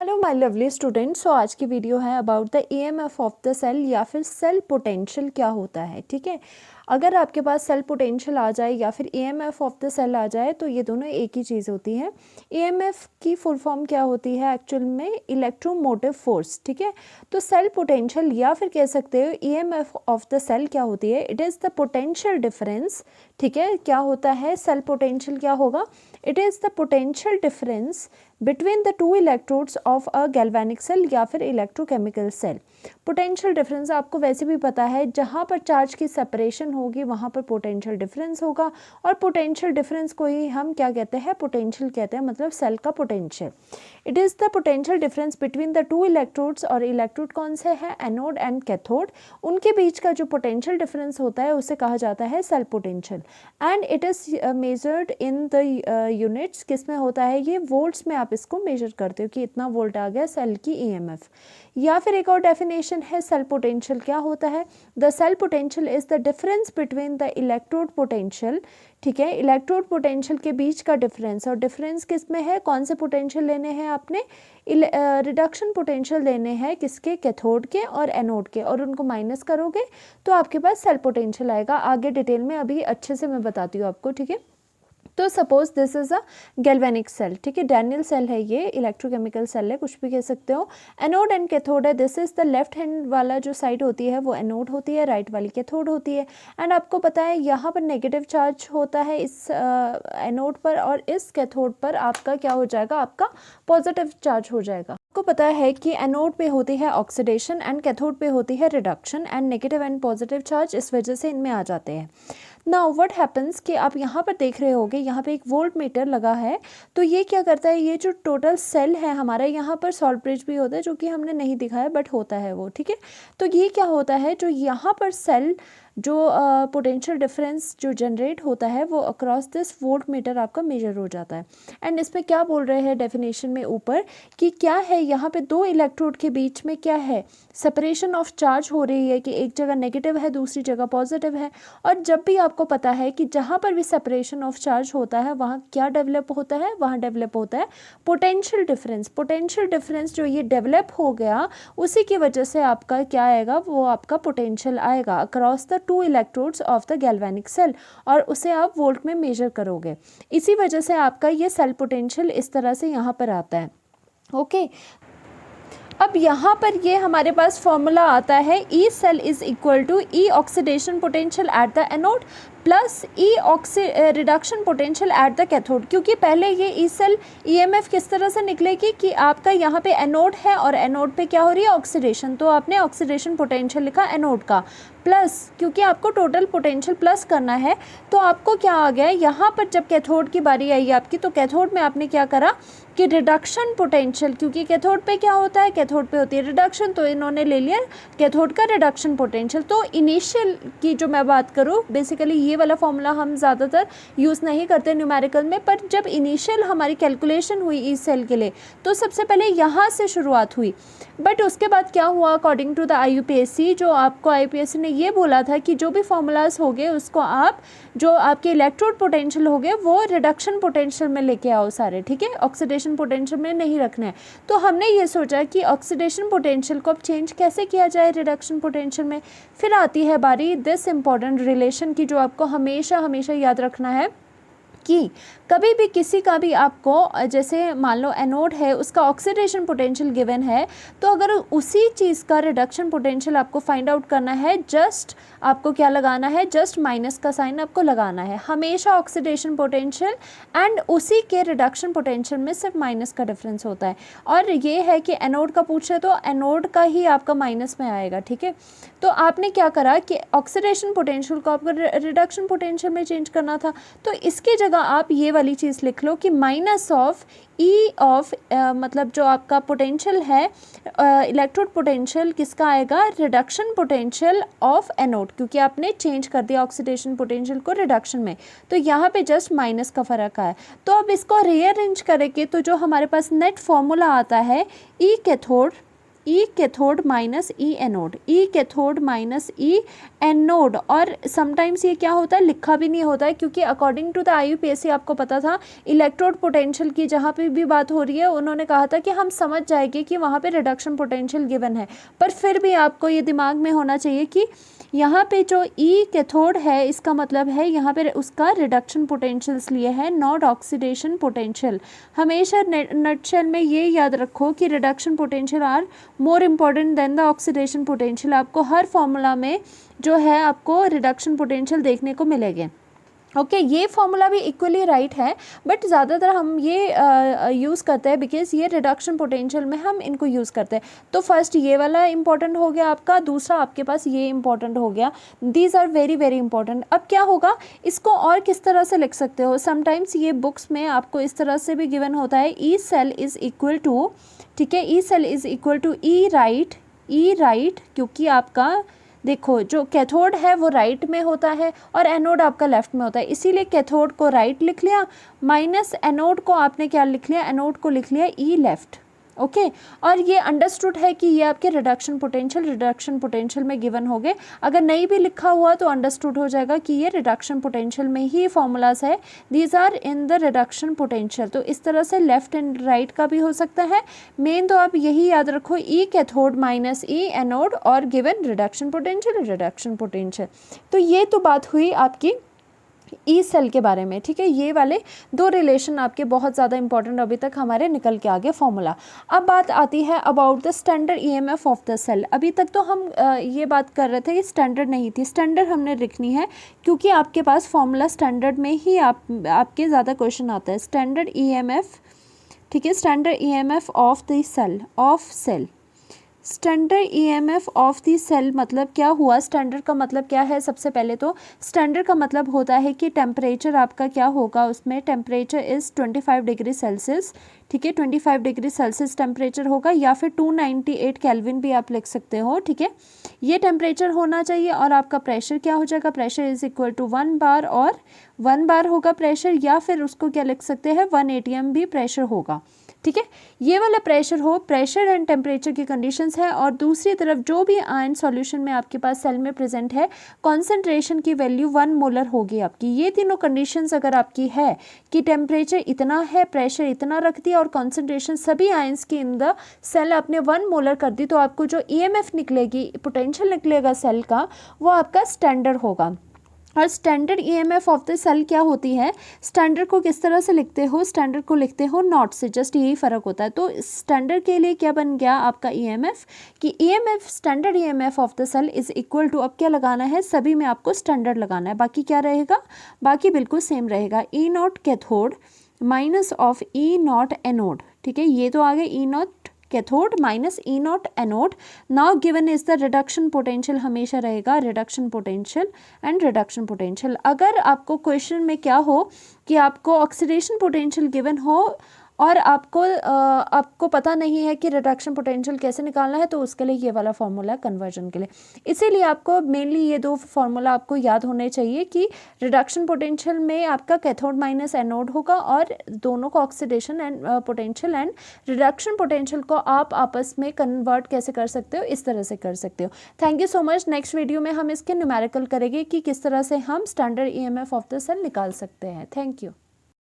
Hello my lovely students. So आज की video है about the EMF of the cell या फिर सेल पोटेंशियल क्या होता है। ठीक है, अगर आपके पास सेल पोटेंशियल आ जाए या फिर ईएमएफ ऑफ द सेल आ जाए तो ये दोनों एक ही चीज़ होती है। ईएमएफ की फुल फॉर्म क्या होती है एक्चुअल में? Electromotive force. ठीक है, तो सेल पोटेंशियल या फिर कह सकते हो ईएमएफ ऑफ द सेल क्या होती है? It is the potential difference. ठीक है, क्या होता है सेल पोटेंशियल? क्या होगा? It is the potential difference between the two electrodes of a galvanic cell या फिर इलेक्ट्रोकेमिकल सेल। पोटेंशियल डिफरेंस आपको वैसे भी पता है, जहाँ पर चार्ज की सेपरेशन होगी वहाँ पर पोटेंशियल डिफरेंस होगा, और पोटेंशियल डिफरेंस को ही हम क्या कहते हैं? पोटेंशियल कहते हैं, मतलब सेल का potential. It is the potential difference between the two electrodes, और इलेक्ट्रोड कौन से हैं? Anode and cathode. उनके बीच का जो पोटेंशियल डिफरेंस होता है उसे कहा जाता है cell potential. And it is measured in the units. किस में होता है ये? वोल्ट्स में आप इसको मेजर करते हो कि इतना वोल्ट आ गया सेल की ईएमएफ। या फिर एक और डेफिनेशन है सेल पोटेंशियल। क्या होता है? The cell potential is the difference between the electrode potential. ठीक है, इलेक्ट्रोड पोटेंशियल के बीच का डिफरेंस, और डिफरेंस किस में है? कौन से पोटेंशियल लेने हैं आपने? रिडक्शन पोटेंशियल लेने हैं किसके? कैथोड के और एनोड के, और उनको माइनस करोगे तो आपके पास सेल पोटेंशियल आएगा। आगे डिटेल में अभी अच्छे से मैं बताती हूँ आपको। ठीक है, तो suppose this is a galvanic cell. ठीक है, डैनियल सेल है, ये इलेक्ट्रोकेमिकल सेल है, कुछ भी कह सकते हो। एनोड एंड कैथोड है। This is the left hand वाला जो साइड होती है वो एनोड होती है, राइट वाली कैथोड होती है। एंड आपको पता है यहाँ पर नेगेटिव चार्ज होता है इस एनोड पर, और इस कैथोड पर आपका क्या हो जाएगा? आपका पॉजिटिव चार्ज हो जाएगा। आपको पता है कि एनोड पे होती है ऑक्सीडेशन एंड कैथोड पे होती है reduction, and negative and positive charge इस वजह से इनमें आ जाते हैं। नाउ व्हाट हैपन्स कि आप यहाँ पर देख रहे होगे, यहाँ पे एक वोल्ट मीटर लगा है। तो ये क्या करता है? ये जो टोटल सेल है हमारा, यहाँ पर सॉल्ट ब्रिज भी होता है जो कि हमने नहीं दिखाया बट होता है वो। ठीक है, तो ये क्या होता है? जो यहाँ पर सेल जो पोटेंशियल डिफरेंस जो जनरेट होता है वो अक्रॉस दिस वोल्ट मीटर आपका मेजर हो जाता है। एंड इसमें क्या बोल रहे हैं डेफिनेशन में ऊपर कि क्या है? यहाँ पे दो इलेक्ट्रोड के बीच में क्या है? सेपरेशन ऑफ चार्ज हो रही है कि एक जगह नेगेटिव है दूसरी जगह पॉजिटिव है। और जब भी आपको पता है कि जहाँ पर भी सेपरेशन ऑफ चार्ज होता है वहाँ क्या डेवलप होता है? वहाँ डेवलप होता है पोटेंशियल डिफरेंस। पोटेंशियल डिफरेंस जो ये डेवलप हो गया उसी की वजह से आपका क्या आएगा? वो आपका पोटेंशियल आएगा across the two electrodes of the galvanic cell, और उसे आप वोल्ट में मेजर करोगे। इसी वजह से आपका ये सेल पोटेंशियल इस तरह से यहाँ पर आता है। ओके, अब यहाँ पर ये हमारे पास फॉर्मूला आता है E cell is equal to E oxidation potential at the anode plus E reduction potential at the cathode. क्योंकि पहले ये ई सेल ईएमएफ किस तरह से निकलेगी कि आपका यहाँ पे एनोड है और एनोड पे क्या हो रही है? ऑक्सीडेशन। तो आपने ऑक्सीडेशन पोटेंशियल लिखा एनोड का, प्लस क्योंकि आपको टोटल पोटेंशियल प्लस करना है तो आपको क्या आ गया? यहाँ पर जब कैथोड की बारी आई आपकी, तो कैथोड में आपने क्या करा कि रिडक्शन पोटेंशियल, क्योंकि कैथोड पे क्या होता है? कैथोड पे होती है रिडक्शन, तो इन्होंने ले लिया कैथोड का रिडक्शन पोटेंशियल। तो इनिशियल की जो मैं बात करूँ, बेसिकली ये वाला फॉर्मूला हम ज़्यादातर यूज़ नहीं करते न्यूमेरिकल में, पर जब इनिशियल हमारी कैलकुलेशन हुई इस सेल के लिए तो सबसे पहले यहाँ से शुरुआत हुई। बट उसके बाद क्या हुआ? अकॉर्डिंग टू द IUPAC, जो आपको IUPAC ने ये बोला था कि जो भी फॉर्मूलाज हो गए उसको आप जो आपके इलेक्ट्रोड पोटेंशियल हो गए वो रिडक्शन पोटेंशियल में लेके आओ सारे। ठीक है, ऑक्सीडेशन पोटेंशियल में नहीं रखना है। तो हमने ये सोचा कि ऑक्सीडेशन पोटेंशियल को अब चेंज कैसे किया जाए रिडक्शन पोटेंशियल में। फिर आती है बारी दिस इम्पॉर्टेंट रिलेशन की, जो आपको हमेशा हमेशा याद रखना है कि कभी भी किसी का भी आपको, जैसे मान लो एनोड है उसका ऑक्सीडेशन पोटेंशियल गिवन है, तो अगर उसी चीज़ का रिडक्शन पोटेंशियल आपको फाइंड आउट करना है, जस्ट आपको क्या लगाना है? जस्ट माइनस का साइन आपको लगाना है। हमेशा ऑक्सीडेशन पोटेंशियल एंड उसी के रिडक्शन पोटेंशियल में सिर्फ माइनस का डिफरेंस होता है। और ये है कि एनोड का पूछे तो एनोड का ही आपका माइनस में आएगा। ठीक है, तो आपने क्या करा कि ऑक्सीडेशन पोटेंशियल को आपको रिडक्शन पोटेंशियल में चेंज करना था, तो इसकी जगह आप ये वाली चीज़ लिख लो कि माइनस ऑफ ई ऑफ मतलब जो आपका पोटेंशियल है इलेक्ट्रोड पोटेंशियल किसका आएगा? रिडक्शन पोटेंशियल ऑफ एनोड, क्योंकि आपने चेंज कर दिया ऑक्सीडेशन पोटेंशियल को रिडक्शन में, तो यहाँ पे जस्ट माइनस का फ़र्क आया। तो अब इसको रीअरेंज करेंगे तो जो हमारे पास नेट फॉर्मूला आता है E cathode E cathode minus E anode, E cathode minus E anode. और समटाइम्स ये क्या होता है, लिखा भी नहीं होता है, क्योंकि अकॉर्डिंग टू द IUPAC आपको पता था इलेक्ट्रोड पोटेंशियल की जहाँ पे भी बात हो रही है उन्होंने कहा था कि हम समझ जाएंगे कि वहाँ पे रिडक्शन पोटेंशियल गिवन है, पर फिर भी आपको ये दिमाग में होना चाहिए कि यहाँ पे जो ई कैथोड है इसका मतलब है यहाँ पे उसका रिडक्शन पोटेंशियल्स लिए है, नॉट ऑक्सीडेशन पोटेंशियल। हमेशा नटशेल में ये याद रखो कि reduction potential are more important than the oxidation potential. आपको हर फॉर्मूला में जो है आपको रिडक्शन पोटेंशियल देखने को मिलेंगे। ओके ये फॉर्मूला भी इक्वली राइट है, बट ज़्यादातर हम ये यूज़ करते हैं बिकॉज ये रिडक्शन पोटेंशियल में हम इनको यूज़ करते हैं। तो फर्स्ट ये वाला इंपॉर्टेंट हो गया आपका, दूसरा आपके पास ये इंपॉर्टेंट हो गया। These are very very important. अब क्या होगा, इसको और किस तरह से लिख सकते हो, समटाइम्स ये बुक्स में आपको इस तरह से भी गिवन होता है, E cell is equal to, ठीक है, E cell is equal to E right, क्योंकि आपका देखो जो कैथोड है वो राइट में होता है और एनोड आपका लेफ्ट में होता है, इसीलिए कैथोड को राइट लिख लिया, माइनस एनोड को आपने क्या लिख लिया, एनोड को लिख लिया ई लेफ्ट। ओके और ये अंडरस्टूड है कि ये आपके रिडक्शन पोटेंशियल में गिवन हो गए। अगर नहीं भी लिखा हुआ तो अंडरस्टूड हो जाएगा कि ये रिडक्शन पोटेंशियल में ही फॉर्मूलाज है, these are in the reduction potential. तो इस तरह से लेफ्ट एंड राइट का भी हो सकता है। मेन तो आप यही याद रखो, ई कैथोड माइनस ई एनोड और गिवन रिडक्शन पोटेंशियल। तो ये तो बात हुई आपकी ई सेल के बारे में, ठीक है। ये वाले दो रिलेशन आपके बहुत ज़्यादा इंपॉर्टेंट अभी तक हमारे निकल के आगे फॉर्मूला। अब बात आती है about the standard EMF of the cell. अभी तक तो हम ये बात कर रहे थे कि स्टैंडर्ड नहीं थी, स्टैंडर्ड हमने लिखनी है क्योंकि आपके पास फॉर्मूला स्टैंडर्ड में ही आपके ज़्यादा क्वेश्चन आता है। स्टैंडर्ड EMF, ठीक है, standard EMF of the cell, standard EMF of the cell मतलब क्या हुआ, स्टैंडर्ड का मतलब क्या है। सबसे पहले तो स्टैंडर्ड का मतलब होता है कि टेम्परेचर आपका क्या होगा, उसमें टेम्परेचर इज़ 25 डिग्री सेल्सियस, ठीक है, 25 डिग्री सेल्सियस टेम्परेचर होगा, या फिर 298 केल्विन भी आप लिख सकते हो, ठीक है। ये टेम्परेचर होना चाहिए और आपका प्रेशर क्या हो जाएगा, प्रेशर इज़ इक्वल टू 1 बार, और 1 बार होगा प्रेशर, या फिर उसको क्या लिख सकते हैं 1 ATM भी प्रेशर होगा, ठीक है। ये वाला प्रेशर हो, प्रेशर एंड टेम्परेचर की कंडीशंस है। और दूसरी तरफ जो भी आयन सॉल्यूशन में आपके पास सेल में प्रेजेंट है, कॉन्सेंट्रेशन की वैल्यू 1 मोलर होगी आपकी। ये तीनों कंडीशंस अगर आपकी है कि टेम्परेचर इतना है, प्रेशर इतना रख दिया और कॉन्सेंट्रेशन सभी आयंस की इन द सेल आपने 1 मोलर कर दी, तो आपको जो EMF निकलेगी, पोटेंशियल निकलेगा सेल का, वो आपका स्टैंडर्ड होगा। और standard EMF of the cell क्या होती है, स्टैंडर्ड को किस तरह से लिखते हो, स्टैंडर्ड को लिखते हो नॉट से, जस्ट यही फ़र्क होता है। तो स्टैंडर्ड के लिए क्या बन गया आपका EMF कि EMF standard EMF of the cell is equal to, अब क्या लगाना है, सभी में आपको स्टैंडर्ड लगाना है, बाकी क्या रहेगा, बाकी बिल्कुल सेम रहेगा, E naught cathode minus of E not anode, ठीक है। ये तो आ गया E naught cathode minus E not anode. Now given is the reduction potential, हमेशा रहेगा reduction potential and reduction potential. अगर आपको क्वेश्चन में क्या हो कि आपको ऑक्सीडेशन पोटेंशियल गिवन हो और आपको पता नहीं है कि रिडक्शन पोटेंशियल कैसे निकालना है, तो उसके लिए ये वाला फॉर्मूला है कन्वर्जन के लिए। इसीलिए आपको मेनली ये दो फार्मूला आपको याद होने चाहिए कि रिडक्शन पोटेंशियल में आपका कैथोड माइनस एनोड होगा और दोनों को oxidation and potential and reduction potential को आप आपस में कन्वर्ट कैसे कर सकते हो, इस तरह से कर सकते हो। Thank you so much. Next video में हम इसके न्यूमेरिकल करेंगे कि किस तरह से हम standard EMF of the cell निकाल सकते हैं। Thank you.